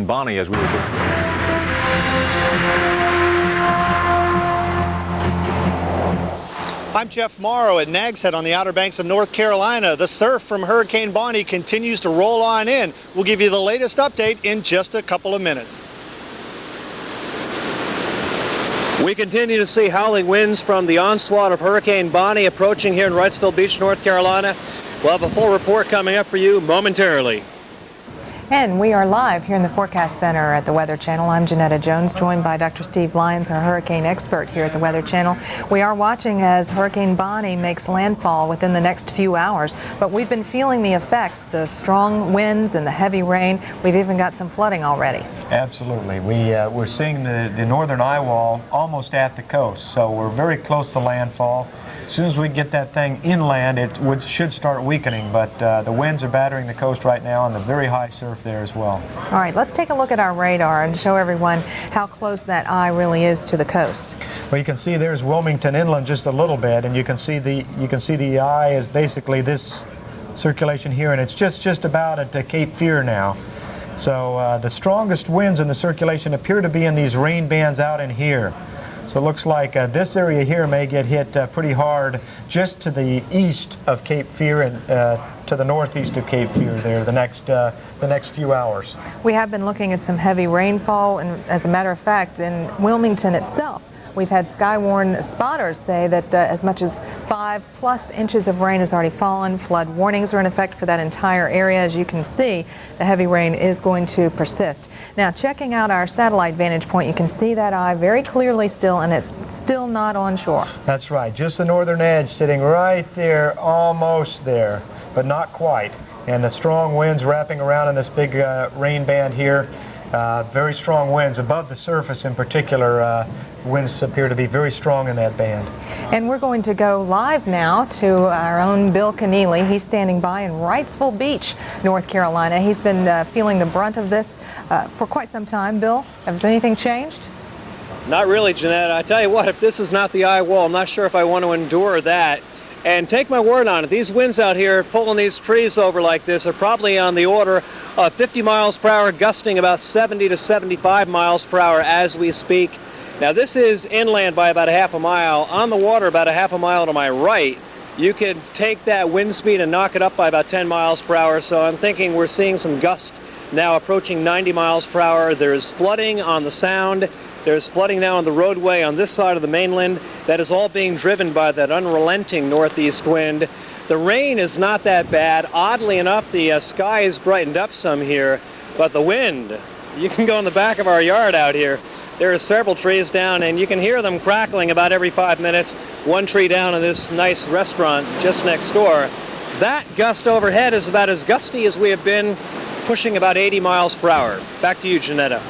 Hurricane Bonnie as we were doing. I'm Jeff Morrow at Nags Head on the Outer Banks of North Carolina. The surf from Hurricane Bonnie continues to roll on in. We'll give you the latest update in just a couple of minutes. We continue to see howling winds from the onslaught of Hurricane Bonnie approaching here in Wrightsville Beach, North Carolina. We'll have a full report coming up for you momentarily. And we are live here in the Forecast Center at the Weather Channel. I'm Janetta Jones, joined by Dr. Steve Lyons, our hurricane expert here at the Weather Channel. We are watching as Hurricane Bonnie makes landfall within the next few hours, but we've been feeling the effects, the strong winds and the heavy rain. We've even got some flooding already. Absolutely. We're seeing the northern eye wall almost at the coast, so we're very close to landfall. As soon as we get that thing inland, it should start weakening, but the winds are battering the coast right now and the very high surf there as well. All right, let's take a look at our radar and show everyone how close that eye really is to the coast. Well, you can see there's Wilmington inland just a little bit, and you can see the eye is basically this circulation here, and it's just about at Cape Fear now. So the strongest winds in the circulation appear to be in these rain bands out in here. So it looks like this area here may get hit pretty hard just to the east of Cape Fear and to the northeast of Cape Fear there the next few hours. We have been looking at some heavy rainfall, and as a matter of fact, in Wilmington itself, we've had Skywarn spotters say that as much as 5+ inches of rain has already fallen. Flood warnings are in effect for that entire area. As you can see, the heavy rain is going to persist. Now, checking out our satellite vantage point, you can see that eye very clearly still, and it's still not on shore. That's right. Just the northern edge sitting right there, almost there, but not quite. And the strong winds wrapping around in this big rain band here. Very strong winds above the surface in particular. Winds appear to be very strong in that band. And we're going to go live now to our own Bill Keneally. He's standing by in Wrightsville Beach, North Carolina. He's been feeling the brunt of this for quite some time. Bill, has anything changed? Not really, Jeanette. I tell you what, if this is not the eye wall, I'm not sure if I want to endure that. And take my word on it, these winds out here pulling these trees over like this are probably on the order of 50 miles per hour, gusting about 70 to 75 miles per hour as we speak. Now this is inland by about a half a mile. On the water about a half a mile to my right, you could take that wind speed and knock it up by about 10 miles per hour. So I'm thinking we're seeing some gust now approaching 90 miles per hour. There's flooding on the Sound. There's flooding now on the roadway on this side of the mainland. That is all being driven by that unrelenting northeast wind. The rain is not that bad. Oddly enough, the sky is brightened up some here, but the wind, you can go in the back of our yard out here. There are several trees down, and you can hear them crackling about every 5 minutes. One tree down in this nice restaurant just next door. That gust overhead is about as gusty as we have been, pushing about 80 miles per hour. Back to you, Janetta.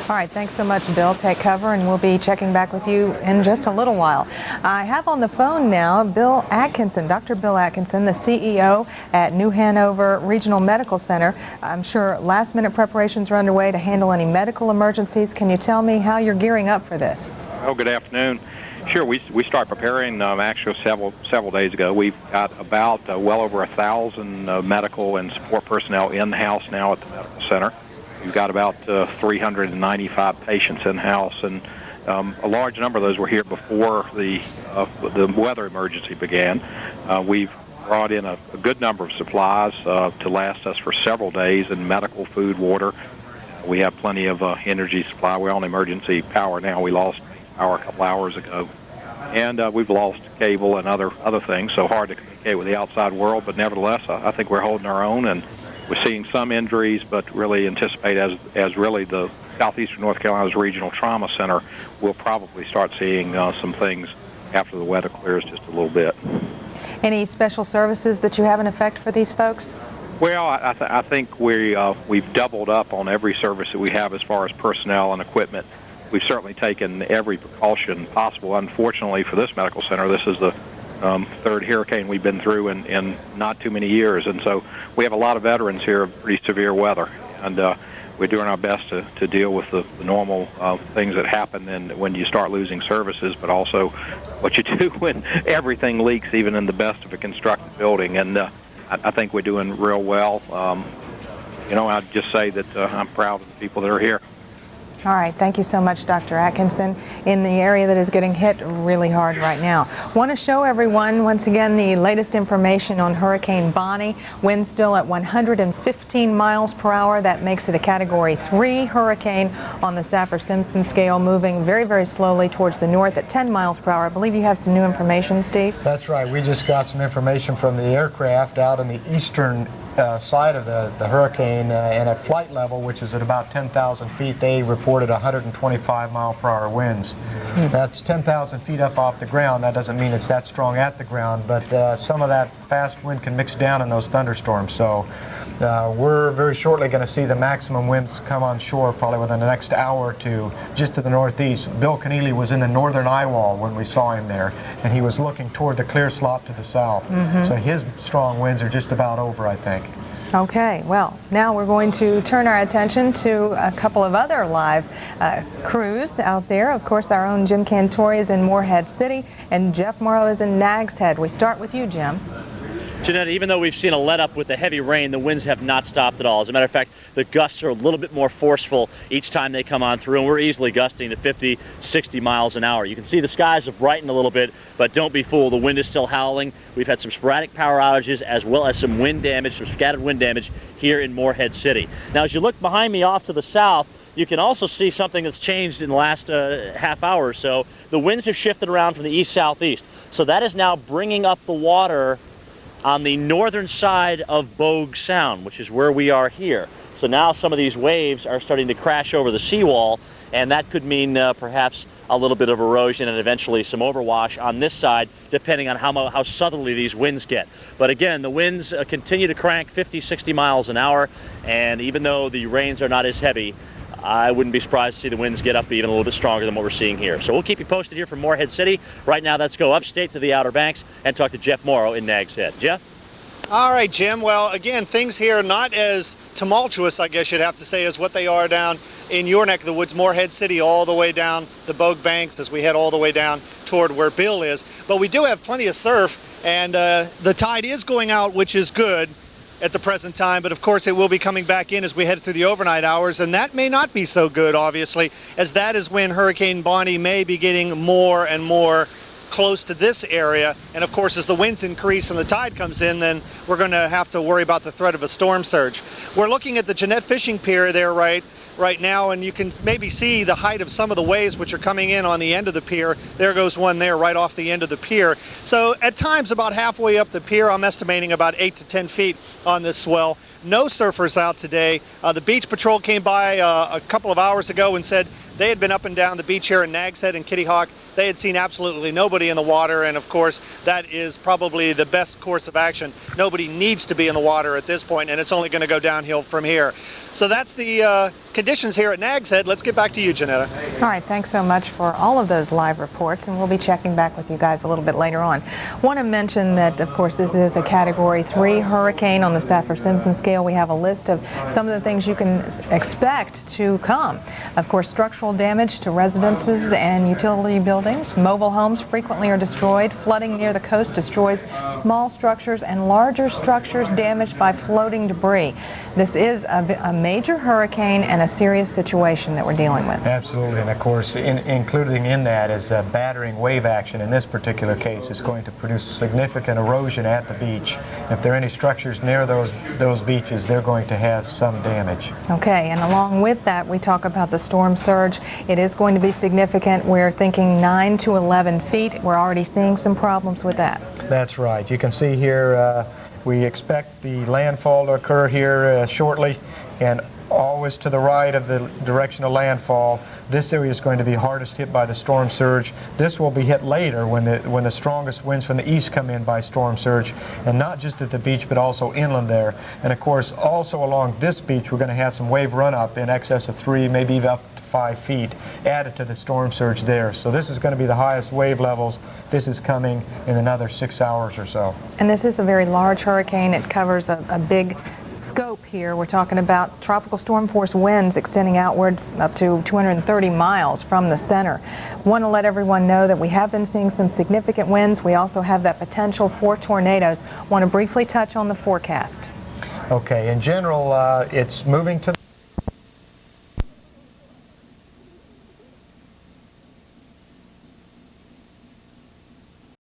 All right, thanks so much, Bill. Take cover, and we'll be checking back with you in just a little while. I have on the phone now Bill Atkinson, Dr. Bill Atkinson, the CEO at New Hanover Regional Medical Center. I'm sure last-minute preparations are underway to handle any medical emergencies. Can you tell me how you're gearing up for this? Oh, good afternoon. Sure, we start preparing actually several days ago. We've got about well over 1,000 medical and support personnel in-house now at the medical center. We've got about 395 patients in-house, and a large number of those were here before the weather emergency began. We've brought in a good number of supplies to last us for several days in medical, food, water. We have plenty of energy supply. We're on emergency power now. We lost power a couple hours ago. And we've lost cable and other things, so hard to communicate with the outside world. But nevertheless, I think we're holding our own, and we're seeing some injuries, but really anticipate as really the Southeastern North Carolina's Regional Trauma Center, we'll probably start seeing some things after the weather clears just a little bit. Any special services that you have in effect for these folks? Well, I think we've doubled up on every service that we have as far as personnel and equipment. We've certainly taken every precaution possible. Unfortunately for this medical center, this is the third hurricane we've been through in not too many years, and so we have a lot of veterans here of pretty severe weather, and we're doing our best to deal with the normal things that happen and when you start losing services, but also what you do when everything leaks, even in the best of a constructed building. And I think we're doing real well. I'd just say that I'm proud of the people that are here. All right, thank you so much, Dr. Atkinson, in the area that is getting hit really hard right now. Want to show everyone, once again, the latest information on Hurricane Bonnie. Winds still at 115 miles per hour. That makes it a Category 3 hurricane on the Saffir-Simpson scale, moving very, very slowly towards the north at 10 miles per hour. I believe you have some new information, Steve? That's right. We just got some information from the aircraft out in the eastern side of the hurricane, and at flight level, which is at about 10,000 feet, they reported 125 mile per hour winds. That's 10,000 feet up off the ground. That doesn't mean it's that strong at the ground, but some of that fast wind can mix down in those thunderstorms. So we're very shortly going to see the maximum winds come on shore, probably within the next hour or two, just to the northeast. Bill Keneally was in the northern eye wall when we saw him there, and he was looking toward the clear slot to the south. So his strong winds are just about over, I think. Okay, well, now we're going to turn our attention to a couple of other live crews out there. Of course, our own Jim Cantori is in Morehead City, and Jeff Morrow is in Nags Head. We start with you, Jim. Jeanette, even though we've seen a let-up with the heavy rain, the winds have not stopped at all. As a matter of fact, the gusts are a little bit more forceful each time they come on through, and we're easily gusting to 50, 60 miles an hour. You can see the skies have brightened a little bit, but don't be fooled. The wind is still howling. We've had some sporadic power outages as well as some wind damage, some scattered wind damage here in Morehead City. Now, as you look behind me off to the south, you can also see something that's changed in the last half hour or so. The winds have shifted around from the east-southeast, so that is now bringing up the water on the northern side of Bogue Sound, which is where we are here. So now some of these waves are starting to crash over the seawall, and that could mean perhaps a little bit of erosion and eventually some overwash on this side, depending on how southerly these winds get. But again, the winds continue to crank 50, 60 miles an hour, and even though the rains are not as heavy, I wouldn't be surprised to see the winds get up even a little bit stronger than what we're seeing here. So we'll keep you posted here from Morehead City. Right now, let's go upstate to the Outer Banks and talk to Jeff Morrow in Nags Head. Jeff? All right, Jim. Well, again, things here not as tumultuous, I guess you'd have to say, as what they are down in your neck of the woods, Morehead City, all the way down the Bogue Banks as we head all the way down toward where Bill is. But we do have plenty of surf, and the tide is going out, which is good at the present time, but of course it will be coming back in as we head through the overnight hours, and that may not be so good, obviously, as that is when Hurricane Bonnie may be getting more and more close to this area. And of course, as the winds increase and the tide comes in, then we're going to have to worry about the threat of a storm surge. We're looking at the Jeanette Fishing Pier there right now, and you can maybe see the height of some of the waves which are coming in on the end of the pier. There goes one there right off the end of the pier. So at times about halfway up the pier, I'm estimating about 8 to 10 feet on this swell. No surfers out today. The beach patrol came by a couple of hours ago and said they had been up and down the beach here in Nags Head and Kitty Hawk. They had seen absolutely nobody in the water, and of course that is probably the best course of action. Nobody needs to be in the water at this point, and it's only going to go downhill from here. So that's the conditions here at Nags Head. Let's get back to you, Janetta. All right, thanks so much for all of those live reports, and we'll be checking back with you guys a little bit later on. Want to mention that, of course, this is a Category 3 hurricane on the Saffir-Simpson scale. We have a list of some of the things you can expect to come. Of course, structural damage to residences and utility buildings. Mobile homes frequently are destroyed. Flooding near the coast destroys small structures and larger structures damaged by floating debris. This is a major hurricane and a serious situation that we're dealing with. Absolutely, and of course, including in that is battering wave action. In this particular case, is going to produce significant erosion at the beach. If there are any structures near those beaches, they're going to have some damage. Okay, and along with that, we talk about the storm surge. It is going to be significant. We're thinking 9 to 11 feet. We're already seeing some problems with that. That's right. You can see here we expect the landfall to occur here shortly, and always to the right of the direction of landfall. This area is going to be hardest hit by the storm surge. This will be hit later when the strongest winds from the east come in by storm surge, and not just at the beach but also inland there. And of course, also along this beach, we're going to have some wave run-up in excess of 3, maybe even up to 5 feet added to the storm surge there. So this is going to be the highest wave levels. This is coming in another 6 hours or so. And this is a very large hurricane. It covers a big scope here. We're talking about tropical storm force winds extending outward up to 230 miles from the center. Want to let everyone know that we have been seeing some significant winds. We also have that potential for tornadoes. Want to briefly touch on the forecast. Okay, in general, it's moving to